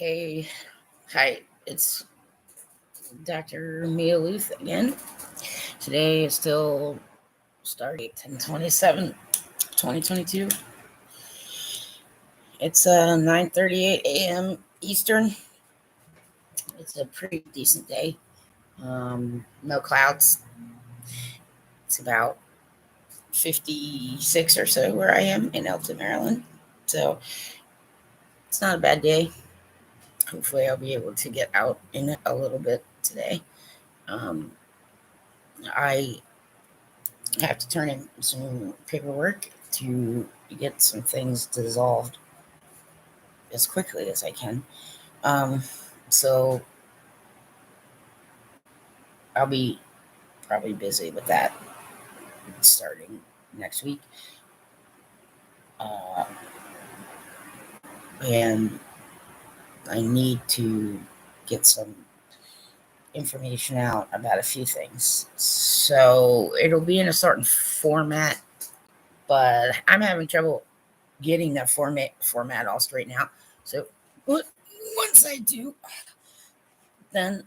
Okay, hi, it's Dr. Mia Luth again. Today is still start date 10/27, 2022. It's 9:38 a.m. Eastern. It's a pretty decent day. No clouds. It's about 56 or so where I am in Elton, Maryland. So it's not a bad day. Hopefully, I'll be able to get out in it a little bit today. Um, I have to turn in some paperwork to get some things dissolved as quickly as I can. Um, so I'll be probably busy with that starting next week. Uh, and I need to get some information out about a few things. So it'll be in a certain format, but I'm having trouble getting that format all straightened out. So once I do, then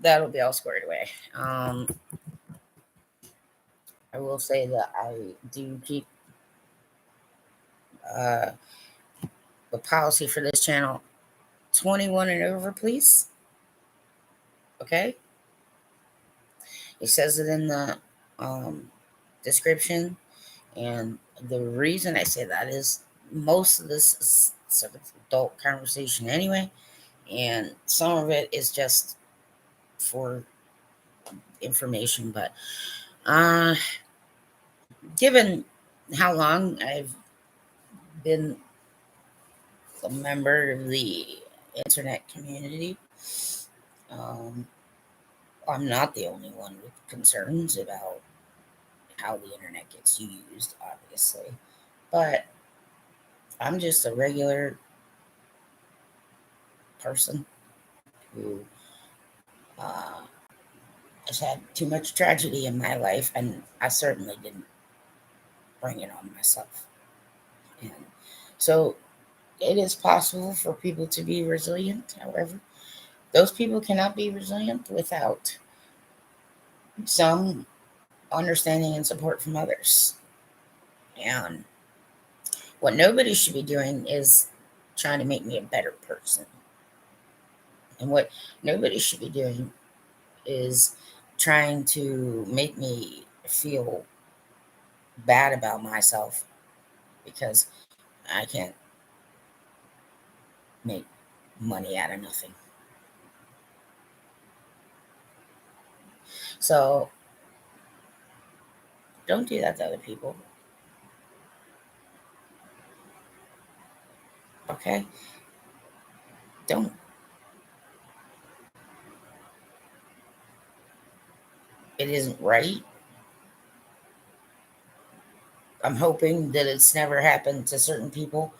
that'll be all squared away. I will say that I do keep uh, the policy for this channel 21 and over, please. Okay? It says it in the description. And the reason I say that is most of this is sort of adult conversation anyway. And some of it is just for information. But given how long I've been a member of the internet community, um, I'm not the only one with concerns about how the internet gets used, obviously. But I'm just a regular person who uh, has had too much tragedy in my life, and I certainly didn't bring it on myself. And so it is possible for people to be resilient. However, those people cannot be resilient without some understanding and support from others. And what nobody should be doing is trying to make me a better person. And what nobody should be doing is trying to make me feel bad about myself because I can't make money out of nothing. So don't do that to other people. Okay? Don't. It isn't right. I'm hoping that it's never happened to certain people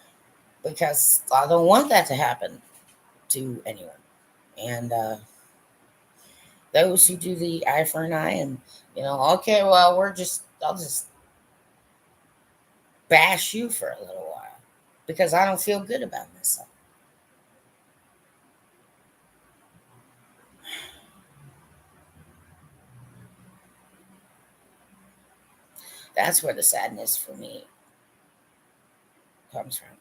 because I don't want that to happen to anyone. And those who do the eye for an eye and, okay, well, I'll just bash you for a little while because I don't feel good about myself. That's where the sadness for me comes from.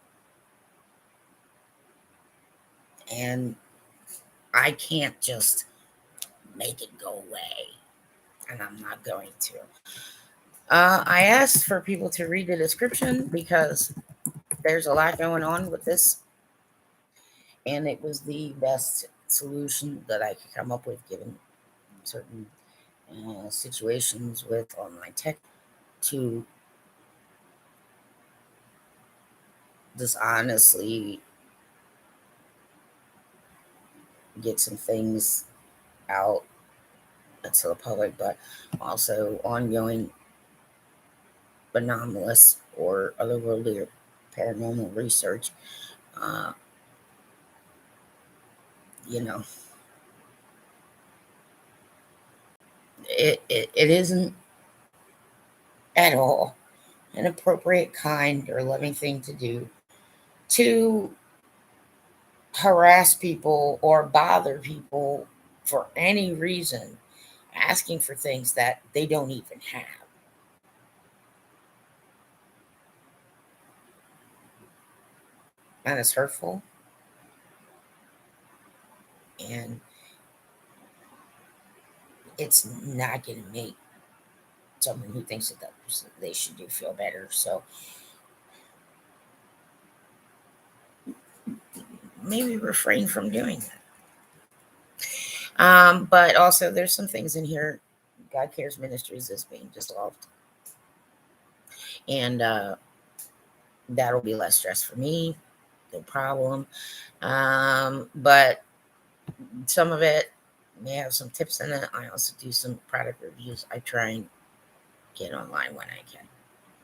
And I can't just make it go away. And I'm not going to. I asked for people to read the description because there's a lot going on with this. And it was the best solution that I could come up with given certain situations with online tech to just honestly get some things out to the public, but also ongoing anomalous or otherworldly or paranormal research. Uh, you know, it isn't at all an appropriate, kind, or loving thing to do to harass people or bother people for any reason, asking for things that they don't even have. And it's hurtful. And it's not going to make someone who thinks that they should do feel better. So maybe refrain from doing that. But also, there's some things in here. God Cares Ministries is being dissolved. And that'll be less stress for me. No problem. But some of it may have some tips in it. I also do some product reviews. I try and get online when I can.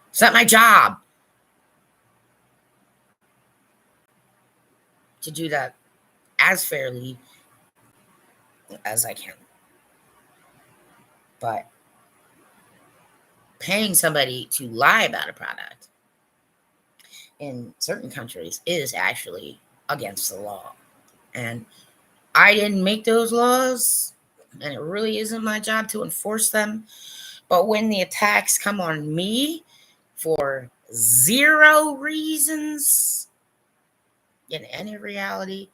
It's not my job to do that as fairly as I can. But paying somebody to lie about a product in certain countries is actually against the law. And I didn't make those laws, and it really isn't my job to enforce them. But when the attacks come on me for zero reasons in any reality,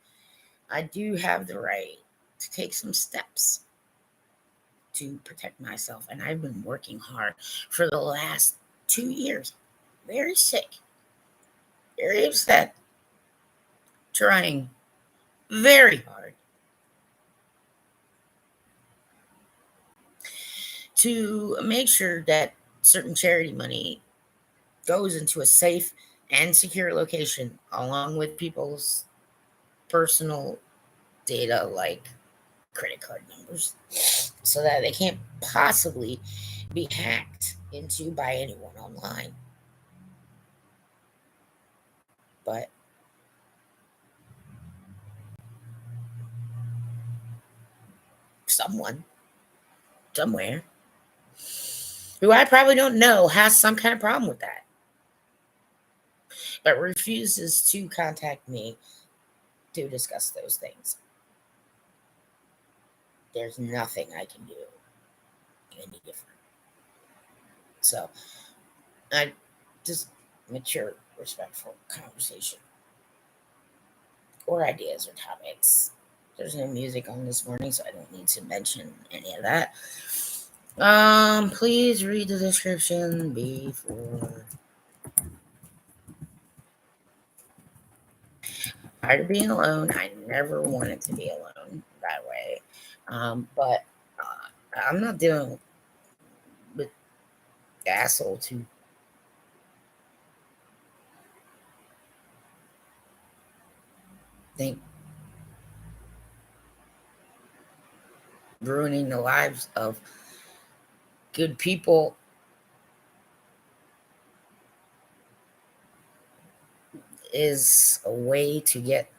I do have the right to take some steps to protect myself. And I've been working hard for the last 2 years. Very sick, very upset, trying very hard to make sure that certain charity money goes into a safe and secure location, along with people's personal data like credit card numbers, so that they can't possibly be hacked into by anyone online. But someone somewhere who I probably don't know has some kind of problem with that, but refuses to contact me to discuss those things. There's nothing I can do any different. So I just mature, respectful conversation or ideas or topics. There's no music on this morning, so I don't need to mention any of that. Please read the description before. Tired of being alone. I never wanted to be alone that way. But I'm not dealing with assholes who think ruining the lives of good people is a way to get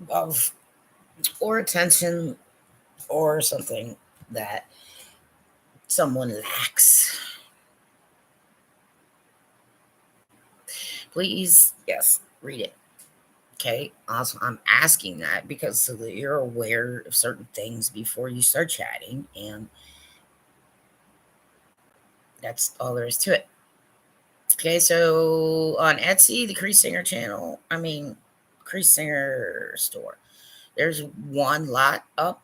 love or attention or something that someone lacks. Please, yes, read it. Okay. Also, I'm asking that because so that you're aware of certain things before you start chatting, and that's all there is to it. Okay, so on Etsy, the Creasesinger channel, Creasesinger store, there's one lot up,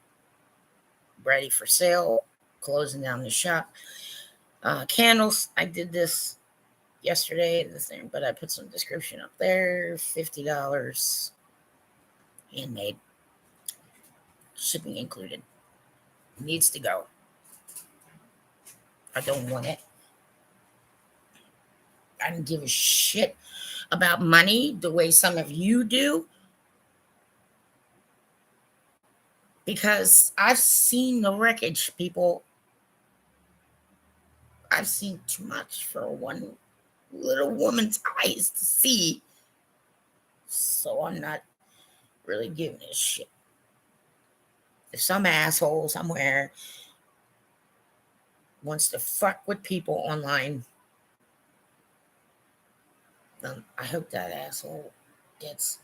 ready for sale, closing down the shop. Candles, I did this yesterday, but I put some description up there, $50, handmade, shipping included. Needs to go. I don't want it. I don't give a shit about money the way some of you do, because I've seen the wreckage, people. I've seen too much for one little woman's eyes to see. So I'm not really giving a shit. If some asshole somewhere wants to fuck with people online, then I hope that asshole gets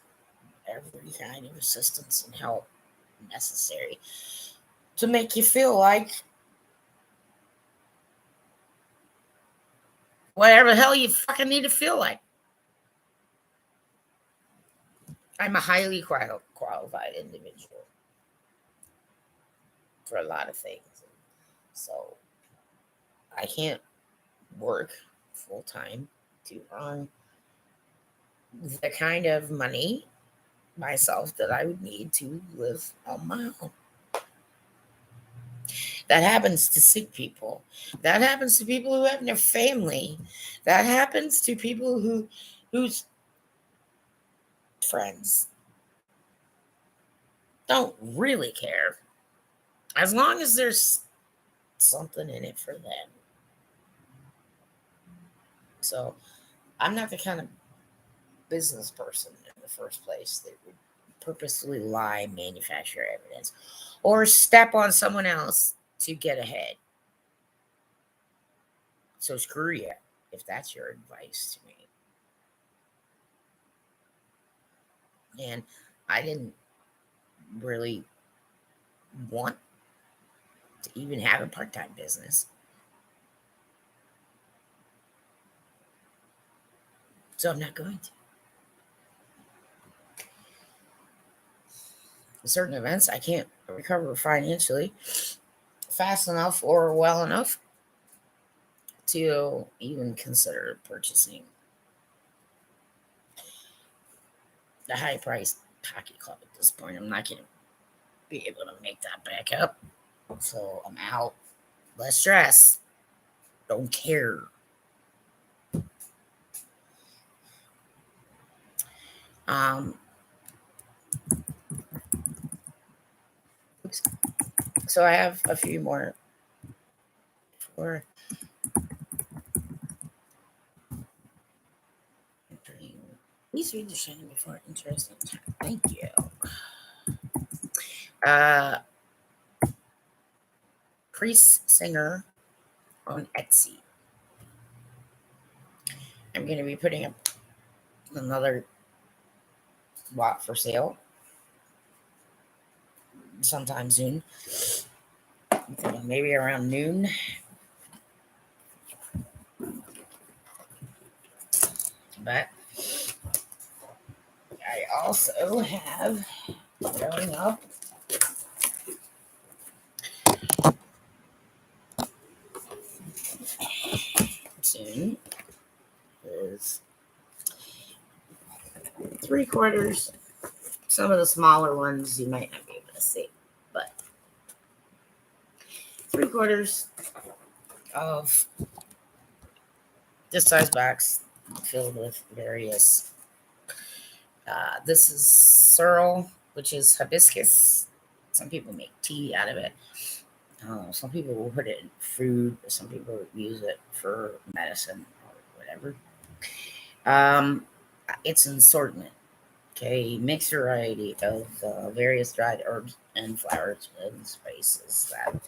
every kind of assistance and help necessary to make you feel like whatever the hell you fucking need to feel like. I'm a highly qualified individual for a lot of things. So I can't work full time to earn the kind of money myself that I would need to live on my own. That happens to sick people. That happens to people who have no family. That happens to people whose friends don't really care. As long as there's something in it for them. So I'm not the kind of business person in the first place that would purposely lie, manufacture evidence, or step on someone else to get ahead. So screw you if that's your advice to me. And I didn't really want to even have a part-time business. So I'm not going to. In certain events, I can't recover financially fast enough or well enough to even consider purchasing the high-priced hockey club at this point. I'm not going to be able to make that back up. So I'm out. Less stress. Don't care. Oops. So I have a few more for entering. Please read the shining before interesting time. Thank you. Creasesinger on Etsy. I'm going to be putting up another lot for sale sometime soon. I'm thinking maybe around noon. But I also have going up soon is 3/4. Some of the smaller ones you might not be able to see, but 3/4 of this size box filled with various. This is sorrel, which is hibiscus. Some people make tea out of it. Some people will put it in food. Some people use it for medicine or whatever. It's an assortment. Okay, mixed variety of various dried herbs and flowers and spices. That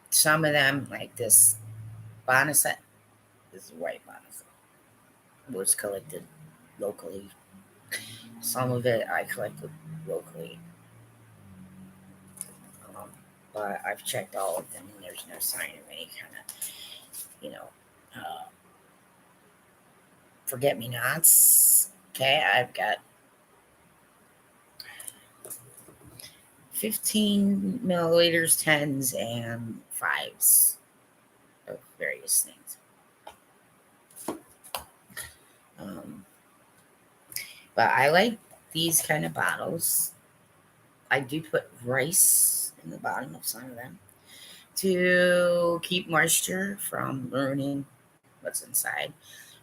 some of them, like this boneset, this white boneset, was collected locally. Some of it I collected locally. But I've checked all of them and there's no sign of any kind of, forget-me-nots. Okay, I've got 15 milliliters, 10s, and 5s of various things. But I like these kind of bottles. I do put rice in the bottom of some of them to keep moisture from ruining what's inside.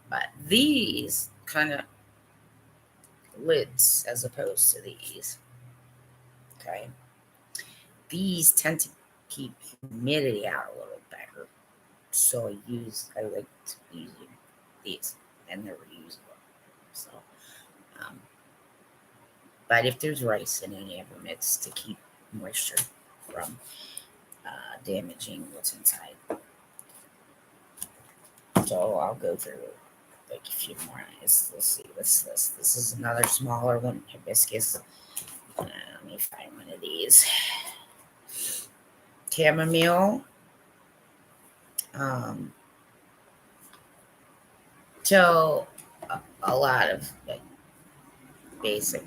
But these kind of lids, as opposed to these, okay, these tend to keep humidity out a little better. So I like to use these, and they're reusable. So, but if there's rice in any of them, it's to keep moisture from damaging what's inside. So I'll go through like a few more. Let's see. What's this? This is another smaller one. Hibiscus. Let me find one of these. Chamomile. So a lot of like basic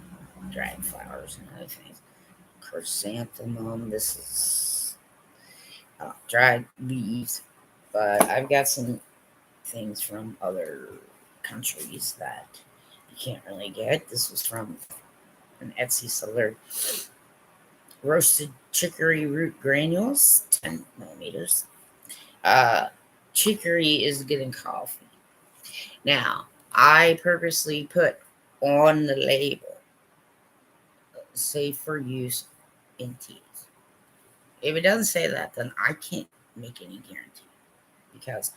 dried flowers and other things. Chrysanthemum. This is dried leaves, but I've got some things from other countries that you can't really get. This was from an Etsy seller. Roasted chicory root granules, 10 millimeters. Chicory is good in coffee. Now, I purposely put on the label, safe for use in teas. If it doesn't say that, then I can't make any guarantee because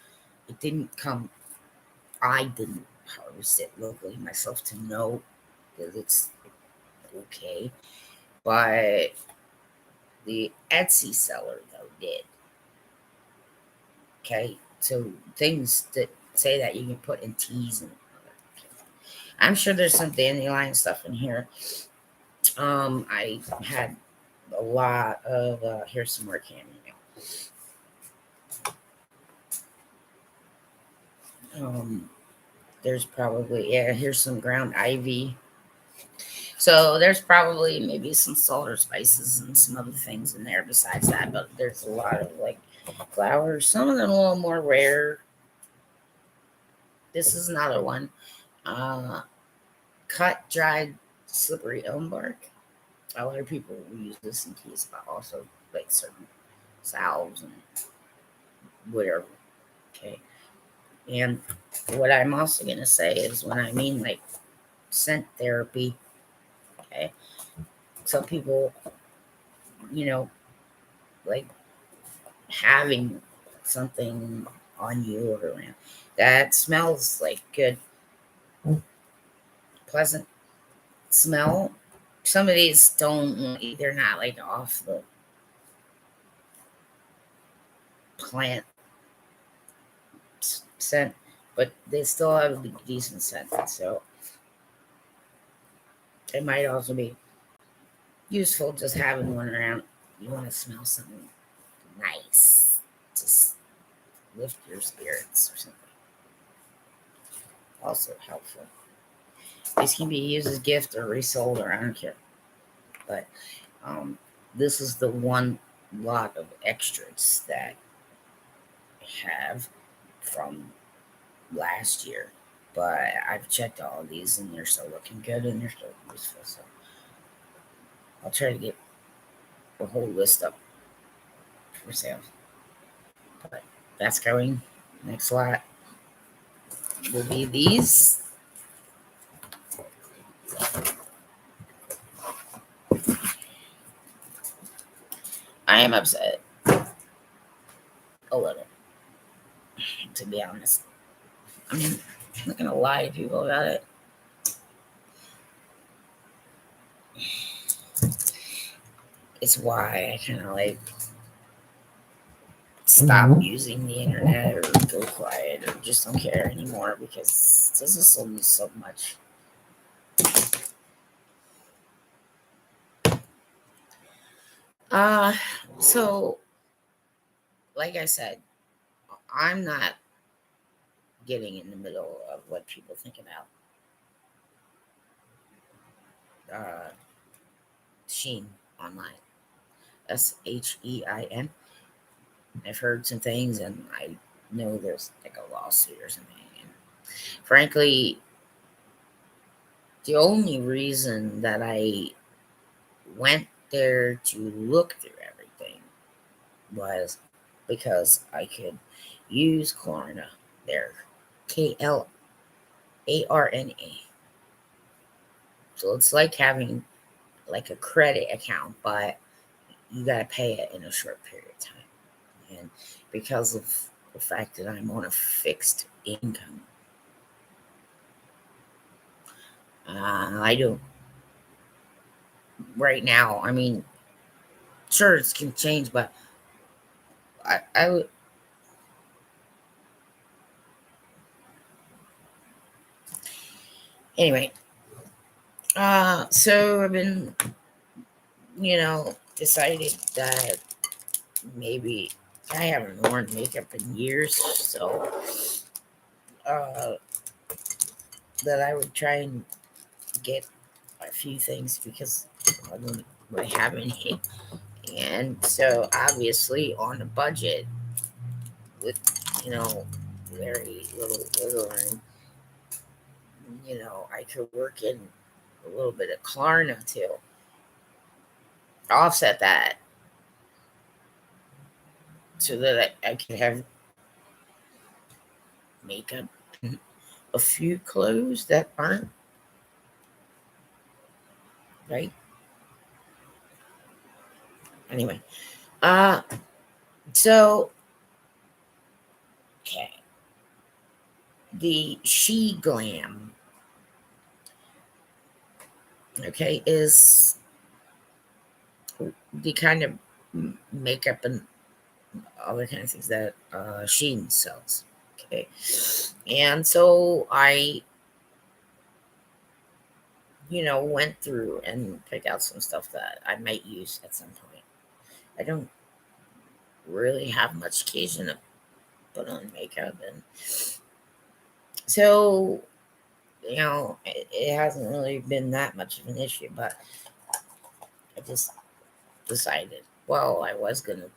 it didn't come, I didn't harvest it locally myself to know that it's okay. But the Etsy seller, though, did. Okay, so things that say that you can put in teas and I'm sure there's some dandelion stuff in here. I had a lot of here's some more chamomile. There's probably here's some ground ivy. So there's probably maybe some salt or spices and some other things in there besides that, but there's a lot of like flowers. Some of them a little more rare. This is another one. Cut dried slippery elm bark. A lot of people use this in teas, but also like certain salves and whatever. Okay. And what I'm also going to say is when I mean like scent therapy, okay, some people, like having something on you or around that smells like good, pleasant smell. Some of these they're not like off the plant scent, but they still have a decent scent. So it might also be useful just having one around. You want to smell something nice, just lift your spirits or something. Also helpful. These can be used as gift or resold, or I don't care. But this is the one lot of extras that I have from last year. But I've checked all of these and they're still looking good and they're still useful. So I'll try to get the whole list up for sale. But that's going. Next lot will be these. I am upset. A little. To be honest. I mean, I'm not going to lie to people about it. It's why I kind of like stop using the internet or go quiet or just don't care anymore because this is only so much. So like I said, I'm not getting in the middle of what people think about Sheen online. SHEIN. I've heard some things and I know there's like a lawsuit or something. And frankly, the only reason that I went there to look through everything was because I could use Klarna there. KLARNA. So it's like having like a credit account, but you gotta pay it in a short period of time. And because of the fact that I'm on a fixed income, I do right now. I mean, sure, it can change, but I would. Anyway, so I've been, decided that maybe I haven't worn makeup in years, so uh, that I would try and get a few things because I don't really have any. And so obviously on a budget with, you know, very little wiggle room, I could work in a little bit of Klarna to offset that so that I could have makeup and a few clothes that aren't right. Anyway, uh, so okay, the she glam, okay, is the kind of makeup and other kind of things that Sheen sells. Okay, and so I, went through and picked out some stuff that I might use at some point. I don't really have much occasion to put on makeup, and so it hasn't really been that much of an issue. But I just decided, well, I was gonna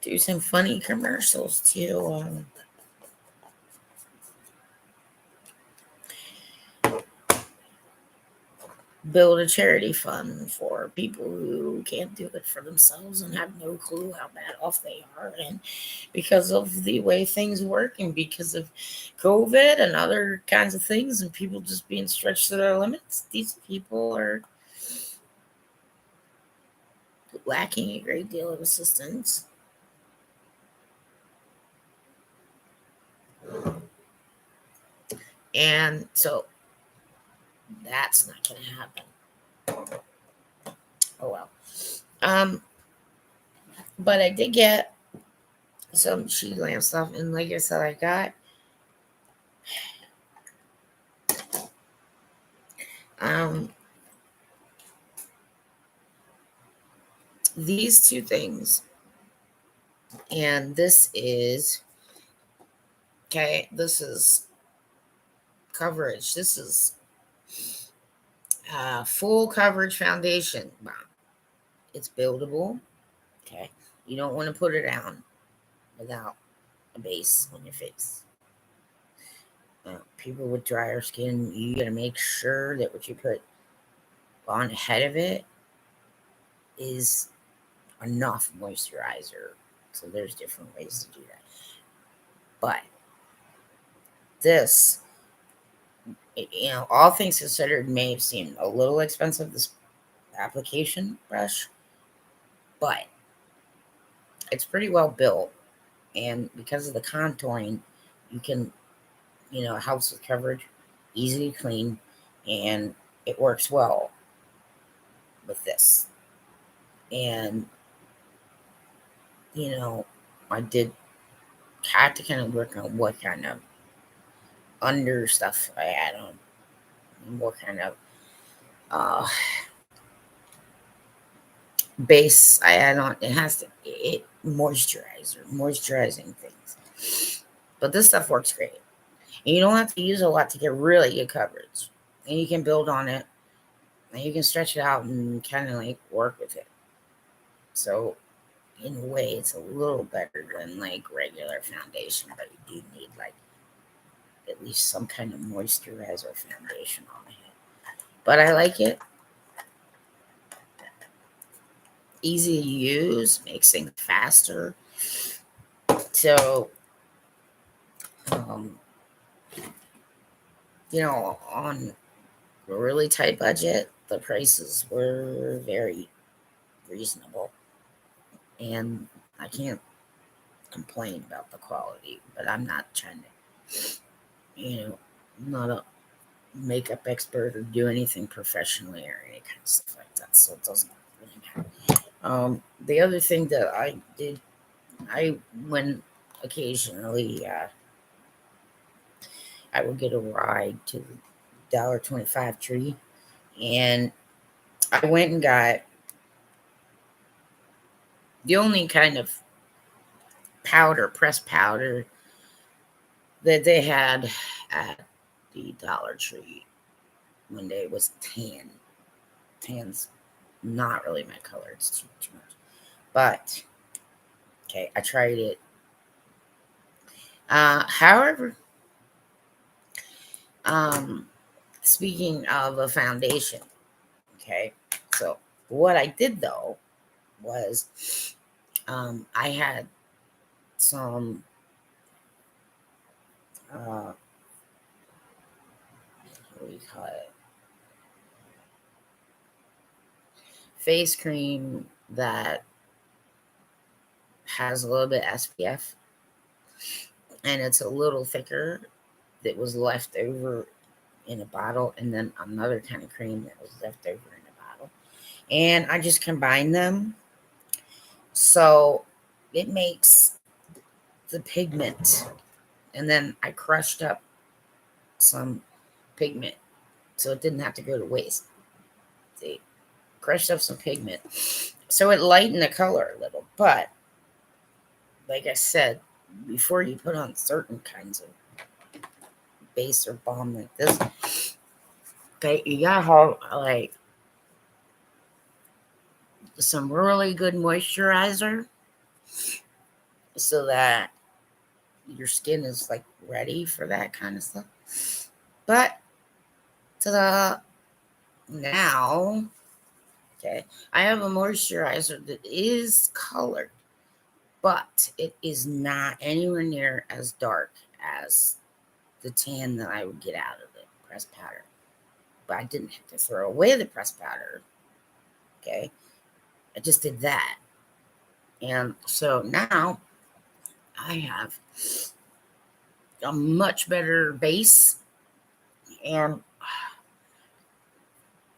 do some funny commercials to build a charity fund for people who can't do it for themselves and have no clue how bad off they are. And because of the way things work and because of COVID and other kinds of things and people just being stretched to their limits, these people are lacking a great deal of assistance. And so that's not going to happen. Oh well. Um, but I did get some sheet lamp stuff, and like I said, I got um these two things, and this is okay. This is coverage. This is full coverage foundation. It's buildable. Okay, you don't want to put it down without a base on your face. People with drier skin, you gotta make sure that what you put on ahead of it is enough moisturizer. So there's different ways to do that. But this, all things considered, may have seemed a little expensive, this application brush, but it's pretty well built. And because of the contouring, you can, it helps with coverage, easy to clean, and it works well with this. And, I did have to kind of work on what kind of under stuff I had on, what kind of uh, base I add on. It has to moisturizing things. But this stuff works great. And you don't have to use a lot to get really good coverage. And you can build on it and you can stretch it out and kind of like work with it. So in a way it's a little better than like regular foundation, but you do need like at least some kind of moisturizer foundation on it. But I like it. Easy to use, makes things faster. So, um, on a really tight budget, the prices were very reasonable. And I can't complain about the quality, but I'm not trying to, I'm not a makeup expert or do anything professionally or any kind of stuff like that. So it doesn't really matter. The other thing that I did, I when occasionally I would get a ride to the $1.25 tree, and I went and got the only kind of powder, pressed powder, that they had at the Dollar Tree one day was tan. Tan's not really my color. It's too much. But, okay, I tried it. However, speaking of a foundation, okay, so what I did though was I had some what do you call it? Face cream that has a little bit SPF, and it's a little thicker, that was left over in a bottle, and then another kind of cream that was left over in a bottle. And I just combined them. So it makes the pigment. And then I crushed up some pigment so it didn't have to go to waste. See, crushed up some pigment. So it lightened the color a little. But like I said, before you put on certain kinds of base or balm like this, okay, you gotta have like some really good moisturizer so that your skin is like ready for that kind of stuff. But ta-da, now, okay, I have a moisturizer that is colored, but it is not anywhere near as dark as the tan that I would get out of the pressed powder. But I didn't have to throw away the pressed powder. Okay, I just did that. And so now I have a much better base, and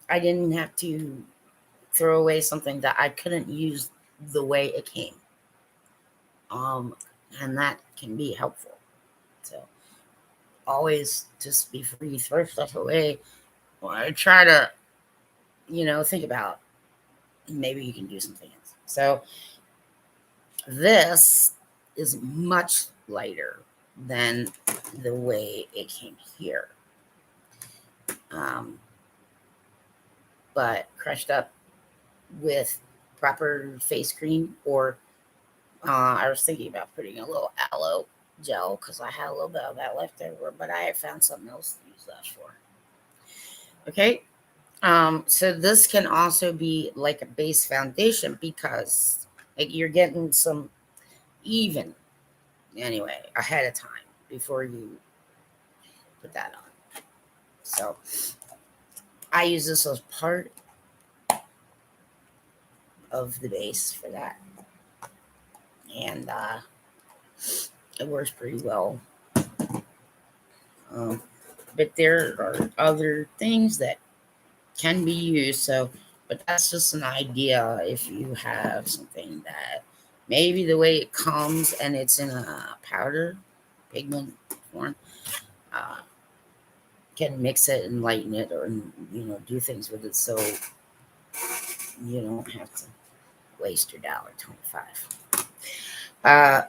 I didn't have to throw away something that I couldn't use the way it came. And that can be helpful. So always, just before you throw stuff away, I try to, think about maybe you can do something else. So this is much lighter than the way it came here. But crushed up with proper face cream, or I was thinking about putting a little aloe gel because I had a little bit of that left over, but I have found something else to use that for. Okay. So this can also be like a base foundation because like you're getting some even anyway ahead of time before you put that on. So I use this as part of the base for that, and it works pretty well. But there are other things that can be used. So, but that's just an idea. If you have something that maybe the way it comes and it's in a powder pigment form, uh, can mix it and lighten it, or do things with it, so you don't have to waste your $1.25.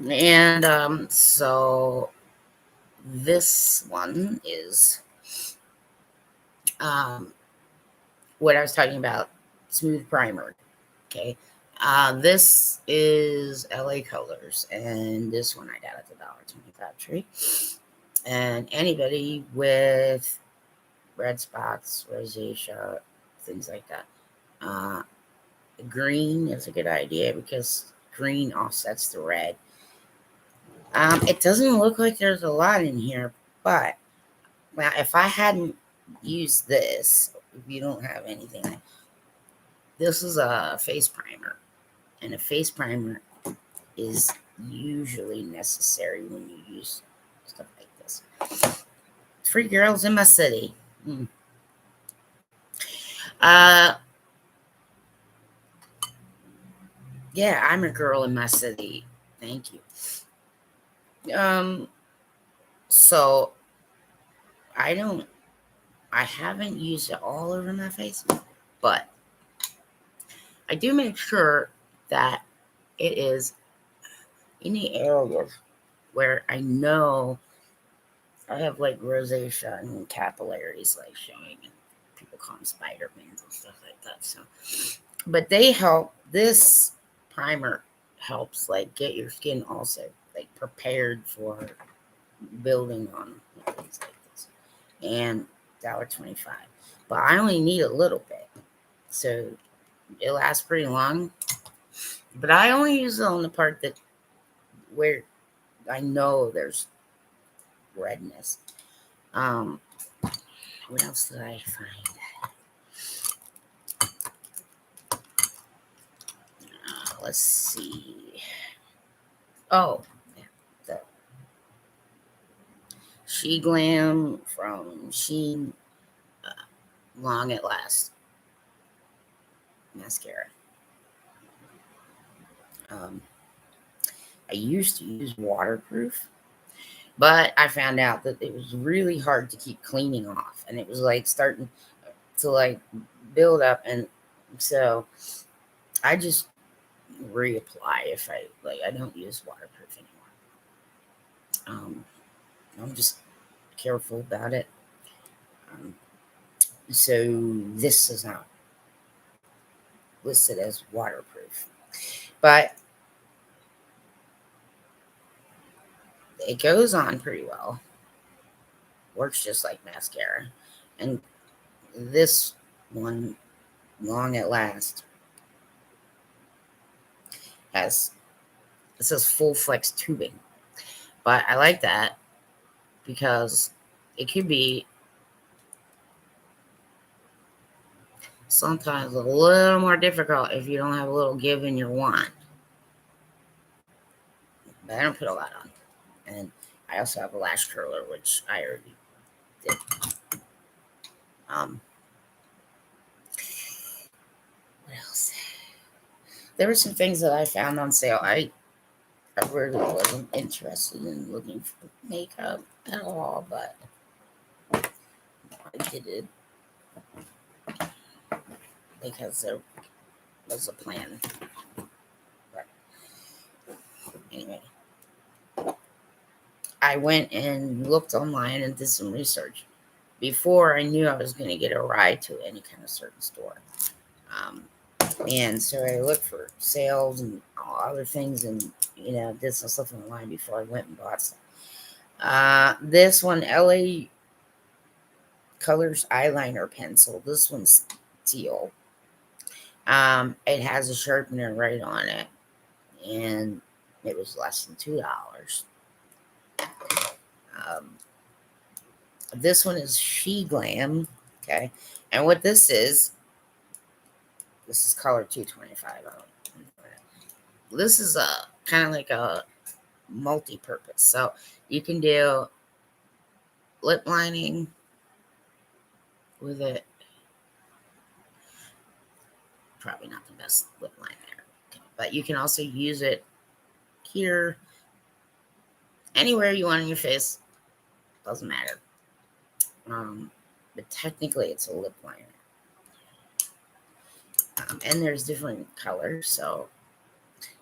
And so this one is what I was talking about, smooth primer. Okay. This is LA Colors, and this one I got at the $1.25 tree. And anybody with red spots, rosacea, things like that, green is a good idea because green offsets the red. It doesn't look like there's a lot in here, but now if I hadn't used this, if you don't have anything, this is a face primer, and a face primer is usually necessary when you use stuff like this. Free girls in my city. Yeah, I'm a girl in my city. Thank you. So I haven't used it all over my face, but I do make sure that it is in the areas where I know I have like rosacea and capillaries like showing, and people call them spider mans and stuff like that. So, but they help. This primer helps like get your skin also like prepared for building on things like this. And $1.25, but I only need a little bit, so it lasts pretty long. But I only use it on the part that where I know there's redness. Um, what else did I find? Let's see. Oh, yeah, the She Glam from Sheen Long at Last mascara. Um, I used to use waterproof, but I found out that it was really hard to keep cleaning off, and it was like starting to like build up, and so I just reapply if I like. I don't use waterproof anymore. I'm just careful about it. Um, so this is not listed as waterproof, but it goes on pretty well. Works just like mascara, and this one, Long at Last, has it says full flex tubing, but I like that because it could be sometimes a little more difficult if you don't have a little give in your wand. But I don't put a lot on. And I also have a lash curler, which I already did. Um, what else? There were some things that I found on sale. I really wasn't interested in looking for makeup at all, but I did it because there was a plan. But anyway, I went and looked online and did some research before I knew I was going to get a ride to any kind of certain store. Um, and so I looked for sales and all other things, and did some stuff online before I went and bought stuff. This one, LA Colors eyeliner pencil. This one's teal. It has a sharpener right on it, and it was less than $2. This one is She Glam. Okay, and what this is color 225. This is a kind of like a multi-purpose, so you can do lip lining with it. Probably not the best lip liner, okay, but you can also use it here, anywhere you want on your face. Doesn't matter. But technically, it's a lip liner. And there's different colors, so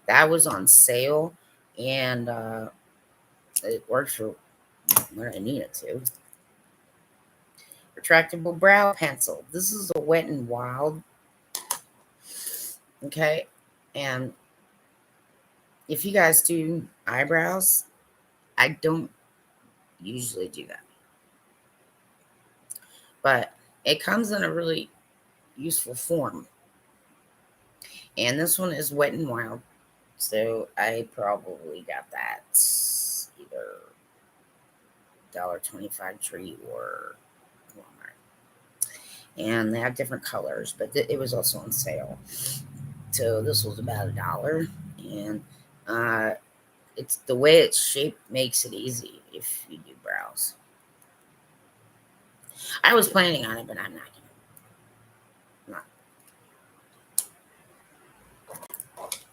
that was on sale, and it works for what I need it to. Retractable brow pencil. This is a Wet n Wild. Okay, and if you guys do eyebrows, I don't usually do that, but it comes in a really useful form. And this one is Wet n Wild, so I probably got that either $1.25 Tree or Walmart. And they have different colors, but it was also on sale. So this was about $1, and it's the way it's shaped makes it easy if you do brows. I was planning on it, but I'm not gonna.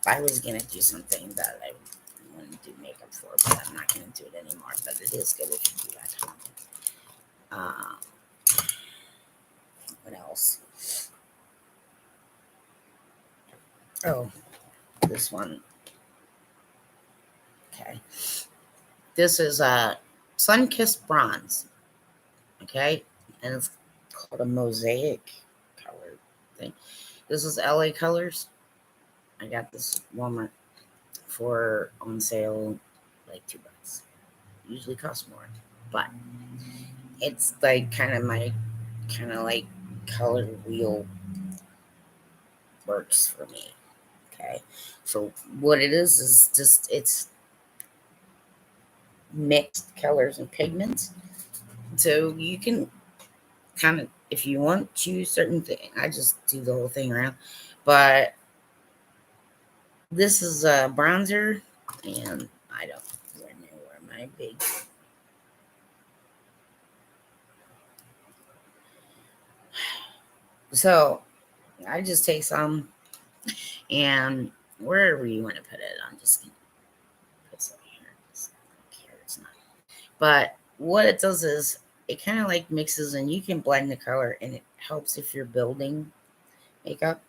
I was gonna do something that I wouldn't do makeup for, but I'm not going to do it anymore. But it is good if you do that content. What else? Oh, this one. Okay. This is sun-kissed bronze. Okay, and it's called a mosaic color thing. This is LA Colors. I got this Walmart for on sale, like $2. Usually costs more, but it's like kind of like color wheel works for me. Okay, so what it is just it's mixed colors and pigments. So you can kind of, if you want, choose certain thing. I just do the whole thing around, but this is a bronzer, and I don't know where my big. So I just take some, and wherever you want to put it, I'm just gonna put some here. I don't care, it's not. But what it does is it kind of like mixes, and you can blend the color, and it helps if you're building makeup,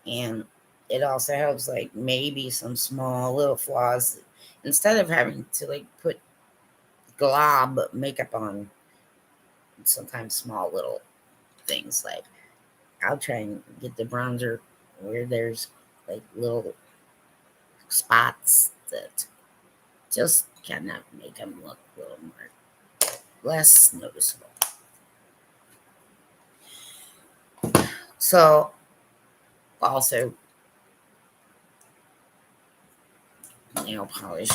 and it also helps like maybe some small little flaws instead of having to like put glob makeup on. Sometimes small little things like I'll try and get the bronzer where there's like little spots that just kind of make them look a little more less noticeable. So also nail polish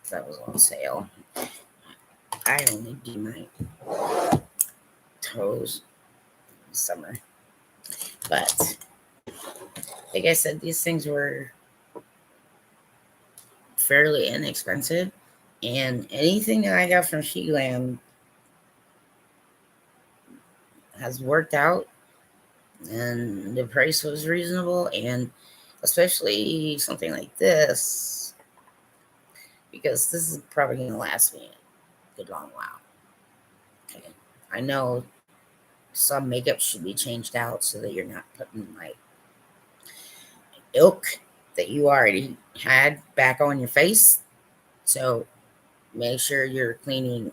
that was on sale. I only do my toes in summer, but like I said, these things were fairly inexpensive, and anything that I got from Sheeland has worked out, and the price was reasonable, and especially something like this, because this is probably going to last me a good long while. Okay. I know some makeup should be changed out so that you're not putting like ilk that you already had back on your face. So make sure you're cleaning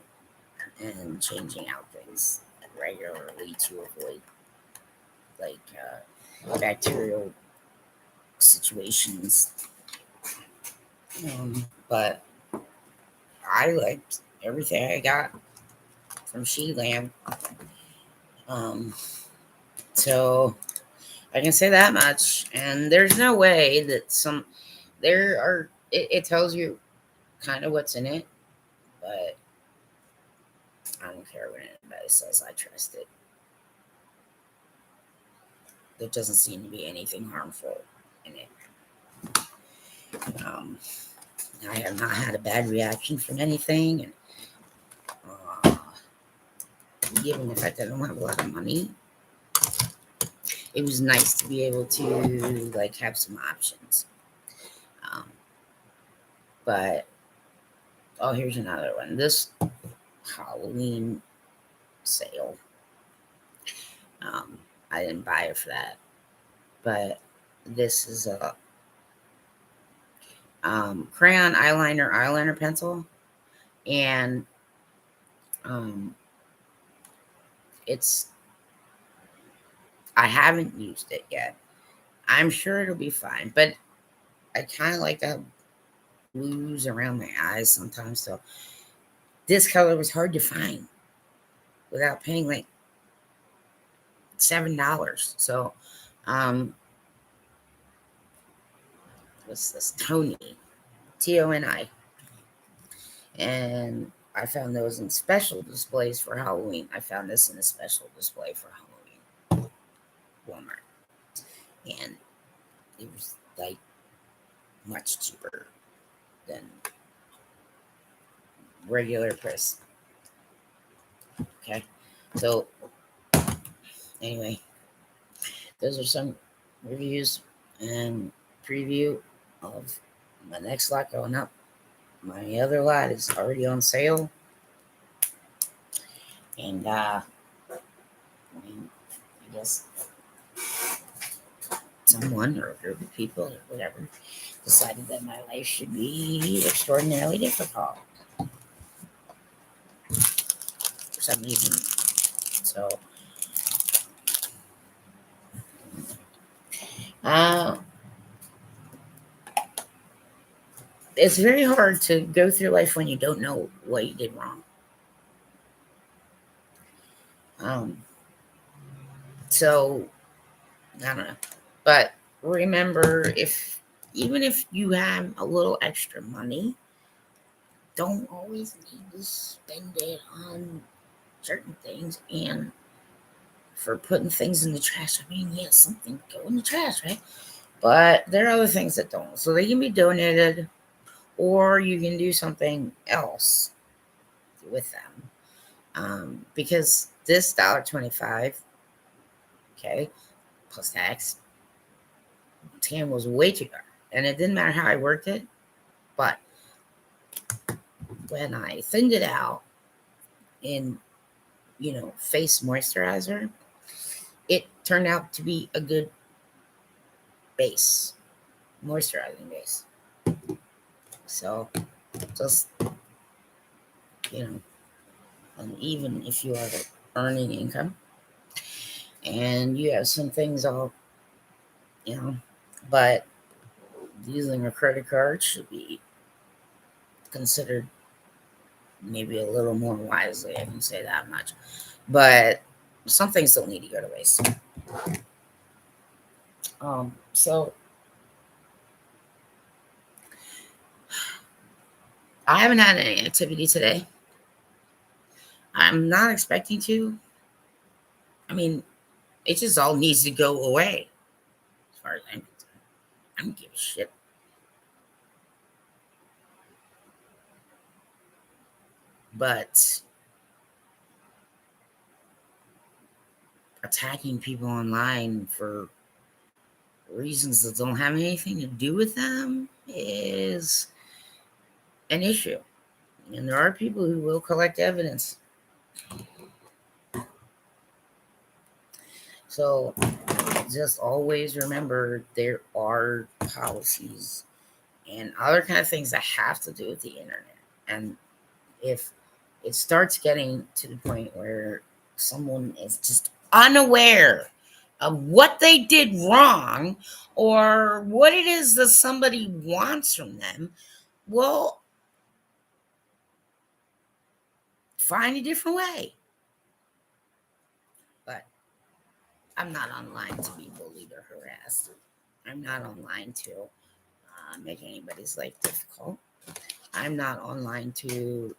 and changing out things regularly to avoid like bacterial situations. But I liked everything I got from Sheeland. So I can say that much. And there's no way that it tells you kind of what's in it, but I don't care what anybody says. I trust it. There doesn't seem to be anything harmful in it. I have not had a bad reaction from anything, and given the fact that I don't have a lot of money, it was nice to be able to like have some options. But here's another one. This Halloween sale. I didn't buy it for that, but this is a crayon eyeliner pencil, and I haven't used it yet. I'm sure it'll be fine, but I kind of like to have blues around my eyes sometimes. So this color was hard to find without paying like $7. So, what's this? Tony, Toni, and I found those in special displays for Halloween. I found this in a special display for Halloween, Walmart, and it was like much cheaper than regular price. Okay, so anyway, those are some reviews and preview of My next lot going up. My other lot is already on sale. And I guess someone or a group of people or whatever decided that my life should be extraordinarily difficult for some reason. So, uh, it's very hard to go through life when you don't know what you did wrong. So I don't know, but remember, even if you have a little extra money, don't always need to spend it on certain things. And for putting things in the trash, I mean, yeah, something go in the trash, right? But there are other things that don't, so they can be donated, or you can do something else with them. Because this $1.25, okay, plus tax, 10 was way too hard, and it didn't matter how I worked it. But when I thinned it out in, face moisturizer, it turned out to be a good base, moisturizing base. So just, and even if you are earning income and you have some things all, but using a credit card should be considered maybe a little more wisely. I can say that much. But some things don't need to go to waste. So I haven't had any activity today. I'm not expecting to. I mean, it just all needs to go away. As far as I'm concerned, I don't give a shit. But attacking people online for reasons that don't have anything to do with them is an issue. And there are people who will collect evidence. So just always remember there are policies and other kind of things that have to do with the internet. And if it starts getting to the point where someone is just unaware of what they did wrong or what it is that somebody wants from them, well, find a different way. But I'm not online to be bullied or harassed. I'm not online to make anybody's life difficult. I'm not online to,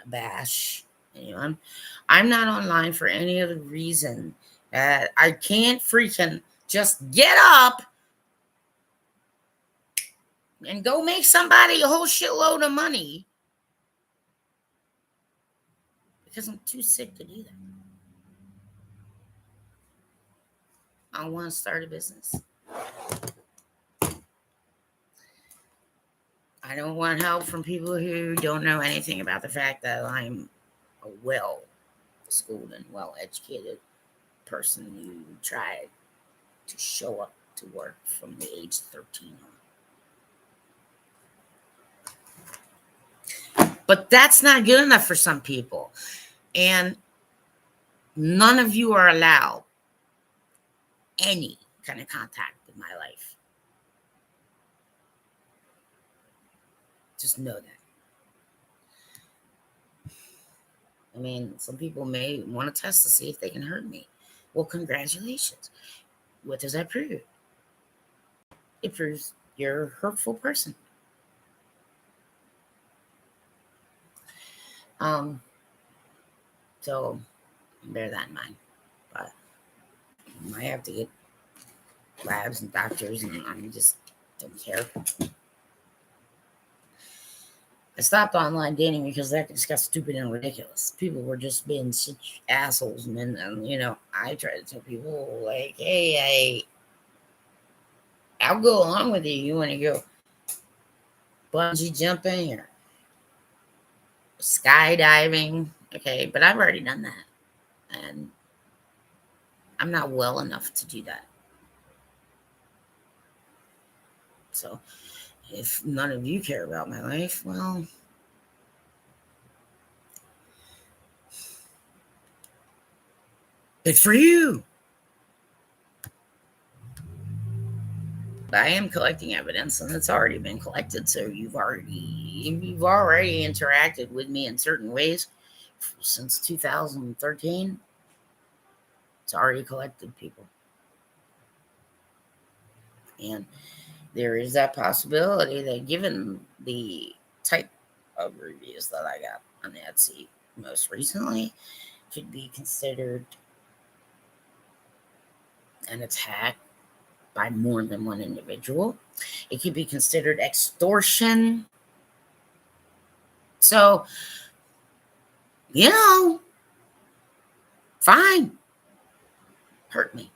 bash anyone. I'm not online for any other reason that I can't freaking just get up and go make somebody a whole shitload of money because I'm too sick to do that. I want to start a business. I don't want help from people who don't know anything about the fact that I'm a well-schooled and well-educated person who tried to show up to work from the age 13 on. But that's not good enough for some people. And none of you are allowed any kind of contact with my life. Just know that. I mean, some people may want to test to see if they can hurt me. Well, congratulations. What does that prove? It proves you're a hurtful person. So bear that in mind. But I might have to get labs and doctors, and I just don't care. I stopped online dating because that just got stupid and ridiculous. People were just being such assholes, and I try to tell people like, hey, I'll go along with you. You want to go bungee jumping or skydiving, okay? But I've already done that, and I'm not well enough to do that. So if none of you care about my life, well, good for you. But I am collecting evidence, and it's already been collected. So you've already interacted with me in certain ways since 2013. It's already collected, people. And there is that possibility that, given the type of reviews that I got on Etsy most recently, could be considered an attack by more than one individual. It could be considered extortion. So, fine. Hurt me.